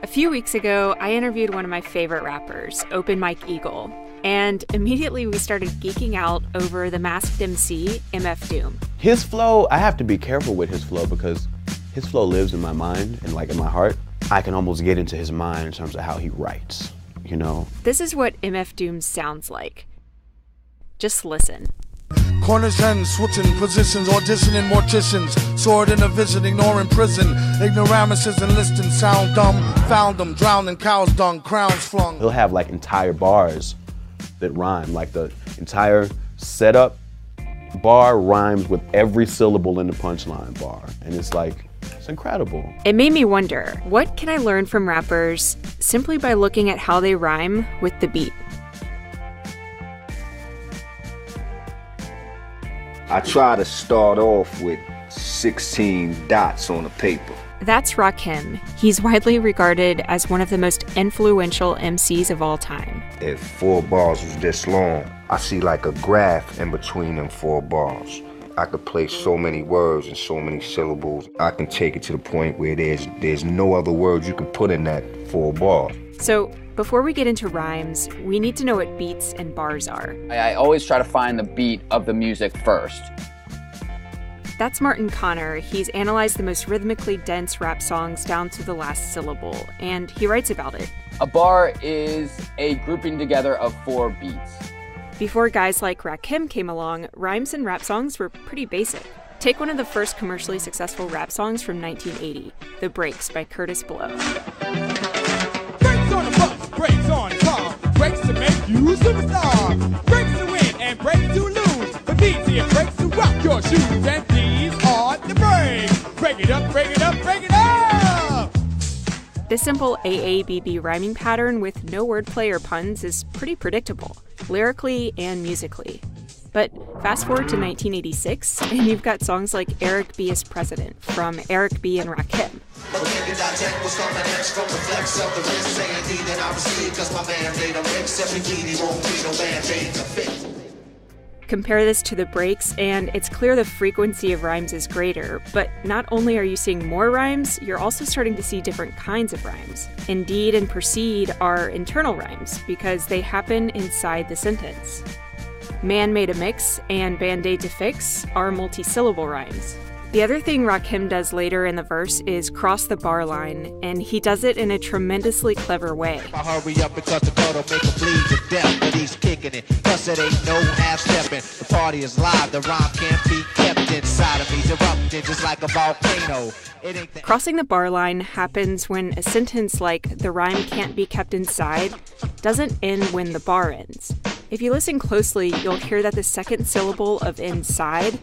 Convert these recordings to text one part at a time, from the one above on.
A few weeks ago, I interviewed one of my favorite rappers, Open Mike Eagle, and immediately we started geeking out over the masked MC, MF Doom. His flow, I have to be careful with his flow because his flow lives in my mind and in my heart. I can almost get into his mind in terms of how he writes, you know? This is what MF Doom sounds like. Just listen. Corners and switching positions, auditioning morticians, sword in a vision, ignoring prison, ignoramuses enlisting, sound dumb, found them, drowning cows dung, crowns flung. He'll have entire bars that rhyme, the entire setup bar rhymes with every syllable in the punchline bar, and it's incredible. It made me wonder, what can I learn from rappers simply by looking at how they rhyme with the beat? I try to start off with 16 dots on a paper. That's Rakim. He's widely regarded as one of the most influential MCs of all time. If 4 bars was this long, I see a graph in between them 4 bars. I could place so many words and so many syllables. I can take it to the point where there's no other words you can put in that 4 bars. So, before we get into rhymes, we need to know what beats and bars are. I always try to find the beat of the music first. That's Martin Connor. He's analyzed the most rhythmically dense rap songs down to the last syllable, and he writes about it. A bar is a grouping together of 4 beats. Before guys like Rakim came along, rhymes in rap songs were pretty basic. Take one of the first commercially successful rap songs from 1980, The Breaks by Curtis Blow. Brakes on a bus, brakes on a car, brakes to make you a superstar, brakes to win and brakes to lose, but these here brakes to rock your shoes, and these are the brakes. Break it up, break it up, break it up! This simple AABB rhyming pattern with no wordplay or puns is pretty predictable, lyrically and musically. But fast forward to 1986, and you've got songs like Eric B. is President from Eric B. and Rakim. Compare this to The Breaks, and it's clear the frequency of rhymes is greater, but not only are you seeing more rhymes, you're also starting to see different kinds of rhymes. Indeed and proceed are internal rhymes, because they happen inside the sentence. Man made a mix and Band-Aid to fix are multi-syllable rhymes. The other thing Rakim does later in the verse is cross the bar line, and he does it in a tremendously clever way. I hurry up because the car don't make him bleed to death, but he's kicking it. Plus it ain't no half-stepping. The party is live, the rhyme can't be kept inside of me. He's erupting just like a volcano. Crossing the bar line happens when a sentence like "the rhyme can't be kept inside" doesn't end when the bar ends. If you listen closely, you'll hear that the second syllable of inside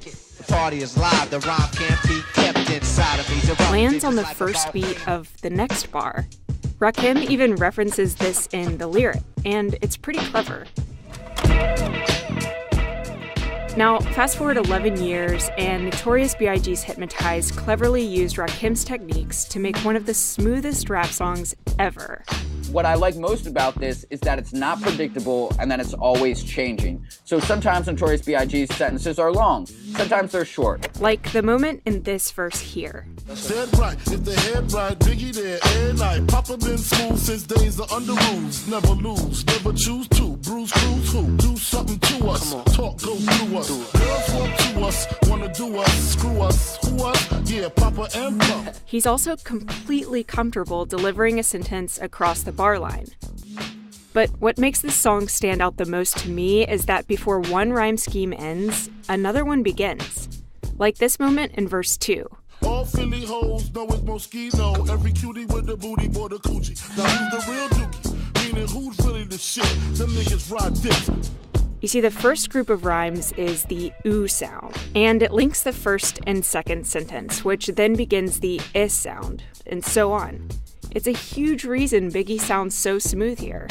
party is live, the rhyme can't be kept inside of me. Lands on the first beat of the next bar. Rakim even references this in the lyric, and it's pretty clever. Now, fast forward 11 years, and Notorious B.I.G.'s Hypnotize cleverly used Rakim's techniques to make one of the smoothest rap songs ever. What I like most about this is that it's not predictable and that it's always changing. So sometimes Notorious B.I.G.'s sentences are long, sometimes they're short. Like the moment in this verse here. Said right, if the head right, Biggie there, and night. Papa been smooth since days of under rules. Never lose, never choose to. Bruise, cruise, who? Do something to us. Talk, go through us. Girls walk to us, wanna do us, screw us, who us? Yeah, Papa and Papa. He's also completely comfortable delivering a sentence across the bar line. But what makes this song stand out the most to me is that before one rhyme scheme ends, another one begins. Like this moment in verse 2. All Philly hoes know it's Moschino. Every cutie with the booty, boy, the coochie. Now who's the real dookie? Meaning who's really the shit? Them niggas ride dicks. You see, the first group of rhymes is the oo sound, and it links the first and second sentence, which then begins the is sound, and so on. It's a huge reason Biggie sounds so smooth here.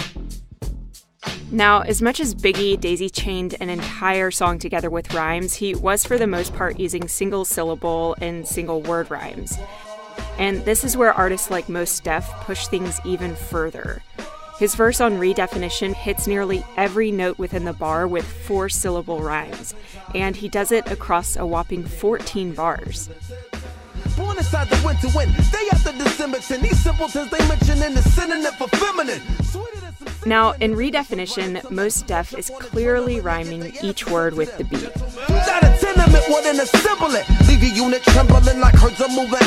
Now, as much as Biggie daisy-chained an entire song together with rhymes, he was for the most part using single-syllable and single-word rhymes. And this is where artists like Mos Def push things even further. His verse on Redefinition hits nearly every note within the bar with 4-syllable rhymes, and he does it across a whopping 14 bars. Born inside the winter wind. They after December. And these simpletons they mention in the synonym for feminine. Now, in redefinition, Mos Def is clearly rhyming each word with the beat. You got a tenement, what an assemble it. Leave your unit trembling like herds are moving.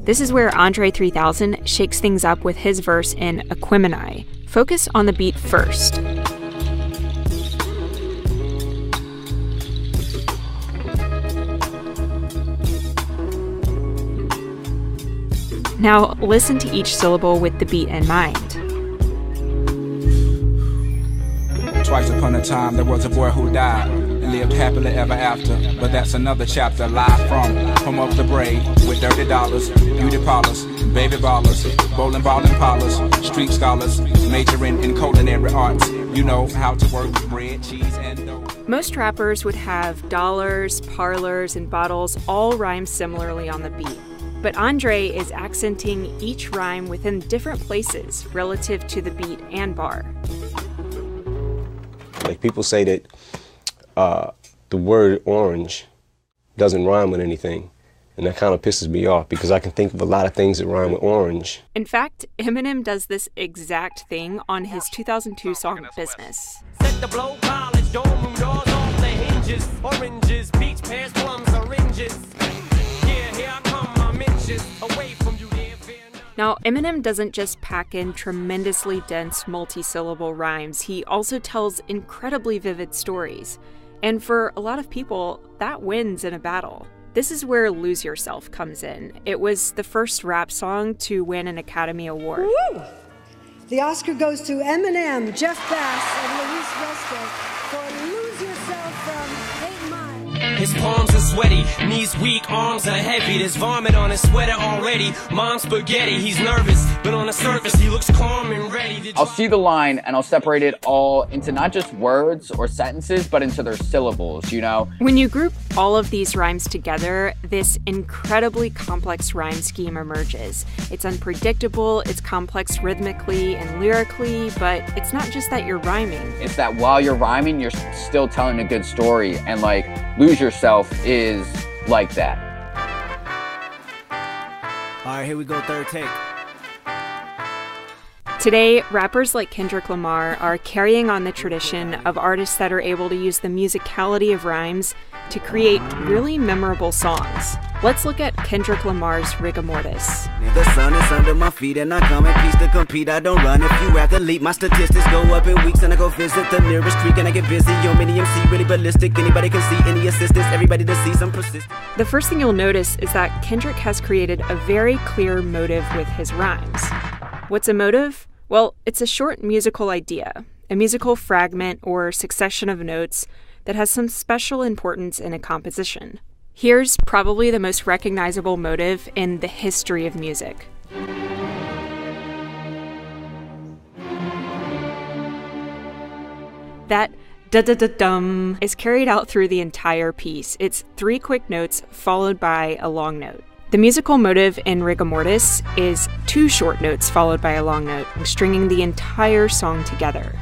This is where Andre 3000 shakes things up with his verse in Aquemini. Focus on the beat first. Now, listen to each syllable with the beat in mind. Twice upon a time, there was a boy who died and lived happily ever after. But that's another chapter, live from home of the brave, with dirty dollars, beauty parlors, baby ballers, bowling ball and parlors, street scholars, majoring in culinary arts. You know how to work with bread, cheese, and dough. Most rappers would have dollars, parlors, and bottles all rhyme similarly on the beat. But Andre is accenting each rhyme within different places relative to the beat and bar. Like people say that the word orange doesn't rhyme with anything. And that kind of pisses me off because I can think of a lot of things that rhyme with orange. In fact, Eminem does this exact thing on his 2002 song Business. Set the blow, polish, dorm room doors off the hinges. Oranges, peach, pears, plums, oranges. Yeah, here I come, my mentions. Away from you, there, fear none. Now, Eminem doesn't just pack in tremendously dense multi-syllable rhymes, he also tells incredibly vivid stories. And for a lot of people, that wins in a battle. This is where Lose Yourself comes in. It was the first rap song to win an Academy Award. Woo! The Oscar goes to Eminem, Jeff Bass, and Luis Resto for Lose Yourself from 8 Mile. His palms are sweaty, knees weak, arms are heavy. There's vomit on his sweater already. Mom's spaghetti, he's nervous, but on the surface he looks calm and ready. I'll see the line and I'll separate it all into not just words or sentences, but into their syllables, you know? When you group all of these rhymes together, this incredibly complex rhyme scheme emerges. It's unpredictable, it's complex rhythmically and lyrically, but it's not just that you're rhyming. It's that while you're rhyming, you're still telling a good story, and like, Lose Yourself is like that. All right, here we go, third take. Today, rappers like Kendrick Lamar are carrying on the tradition of artists that are able to use the musicality of rhymes to create really memorable songs. Let's look at Kendrick Lamar's Rigor Mortis. The sun is under my feet and I come in peace to compete. I don't run if you athlete. My statistics go up in weeks and I go visit the nearest creek and I get busy. Yo, mini MC, really ballistic. Anybody can see any assistance. Everybody to see some persistence. The first thing you'll notice is that Kendrick has created a very clear motive with his rhymes. What's a motive? Well, it's a short musical idea, a musical fragment or succession of notes that has some special importance in a composition. Here's probably the most recognizable motive in the history of music. That da-da-da-dum is carried out through the entire piece. It's 3 quick notes followed by a long note. The musical motive in Rigor Mortis is 2 short notes followed by a long note, stringing the entire song together.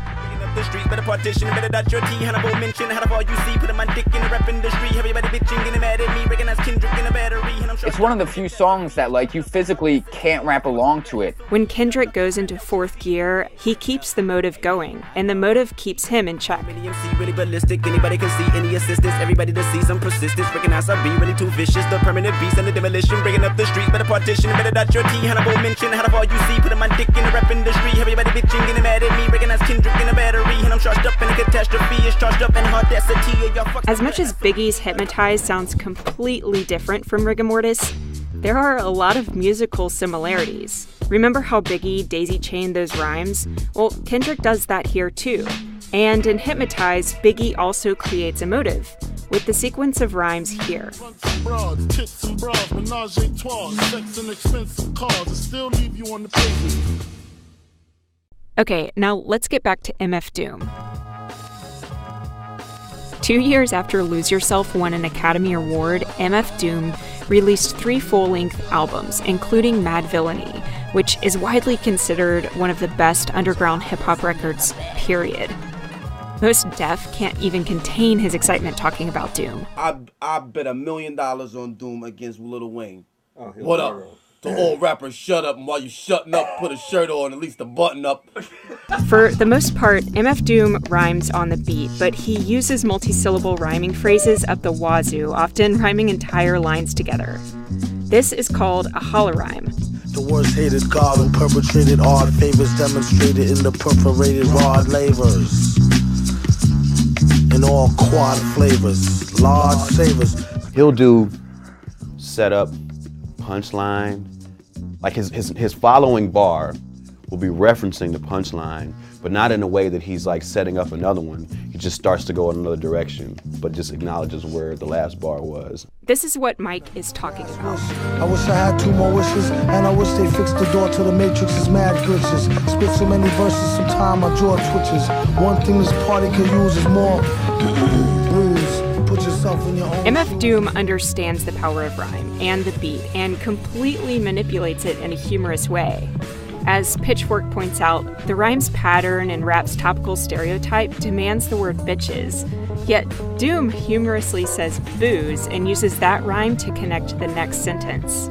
The street, better partition, better dot your T, Hannibal mention, how the you see, put my dick in the rap industry, everybody bitching, getting mad at me, recognize Kendrick in a battery, and I'm sure. It's one of the few songs that like you physically can't rap along to it. When Kendrick goes into 4th gear, he keeps the motive going, and the motive keeps him in check. Really ballistic, anybody can see any assistance, everybody to see some persistence, recognize I be really too vicious, the permanent beast and the demolition, breaking up the street, better partition, better dot your T, Hannibal mention, how the you see, put my dick in the rap industry, everybody bitching, getting mad at me, recognize Kendrick in a battery. And I'm charged up in a catastrophe, is charged up in audacity. As much as Biggie's Hypnotize sounds completely different from Rigor Mortis, there are a lot of musical similarities. Remember how Biggie daisy-chained those rhymes? Well, Kendrick does that here too. And in Hypnotize, Biggie also creates a motive, with the sequence of rhymes here. Broads, tits and bras, menage a trois, sex and expensive cars, and still leave you on the pavement. Okay, now let's get back to MF Doom. 2 years after Lose Yourself won an Academy Award, MF Doom released 3 full-length albums, including Mad Villainy, which is widely considered one of the best underground hip-hop records, period. Mos Def can't even contain his excitement talking about Doom. I bet $1 million on Doom against Lil Wayne. What up? The old rapper, shut up, and while you shutting up, put a shirt on, at least a button up. For the most part, MF Doom rhymes on the beat, but he uses multi-syllable rhyming phrases up the wazoo, often rhyming entire lines together. This is called a holorhyme. The worst hated god who perpetrated odd favors demonstrated in the perforated rod lavers. In all quad flavors, large savers. He'll do setup, punchline. Like his following bar will be referencing the punchline, but not in a way that he's like setting up another one. He just starts to go in another direction, but just acknowledges where the last bar was. This is what Mike is talking about. I wish I had 2 more wishes, and I wish they fixed the door to the Matrix's mad glitches. Spit so many verses, sometime my jaw twitches. One thing this party could use is more booze. Put yourself in your own MF Doom understands the power of rhyme and the beat and completely manipulates it in a humorous way. As Pitchfork points out, the rhyme's pattern and rap's topical stereotype demands the word bitches. Yet Doom humorously says booze and uses that rhyme to connect the next sentence.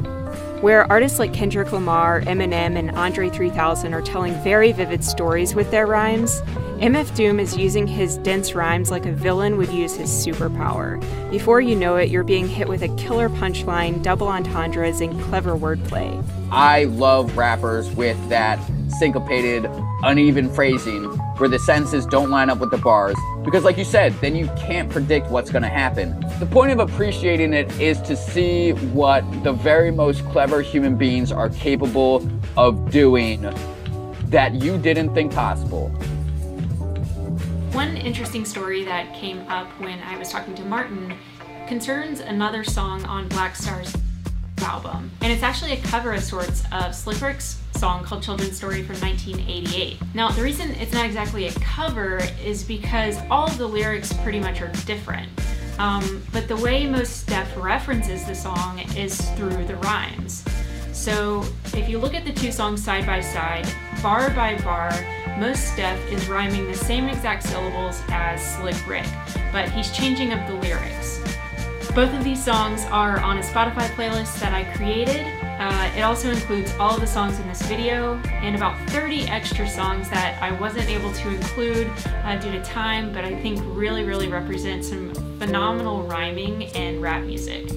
Where artists like Kendrick Lamar, Eminem, and Andre 3000 are telling very vivid stories with their rhymes, MF Doom is using his dense rhymes like a villain would use his superpower. Before you know it, you're being hit with a killer punchline, double entendres, and clever wordplay. I love rappers with that syncopated, uneven phrasing where the sentences don't line up with the bars, because like you said, then you can't predict what's going to happen. The point of appreciating it is to see what the very most clever human beings are capable of doing that you didn't think possible. One interesting story that came up when I was talking to Martin concerns another song on Black Star's album, and it's actually a cover of sorts of Slick Rick's song called Children's Story from 1988. Now, the reason it's not exactly a cover is because all of the lyrics pretty much are different, but the way most Steph references the song is through the rhymes. So if you look at the 2 songs side by side, bar by bar, most Steph is rhyming the same exact syllables as Slick Rick, but he's changing up the lyrics. Both of these songs are on a Spotify playlist that I created. It also includes all of the songs in this video and about 30 extra songs that I wasn't able to include due to time, but I think really represent some phenomenal rhyming and rap music.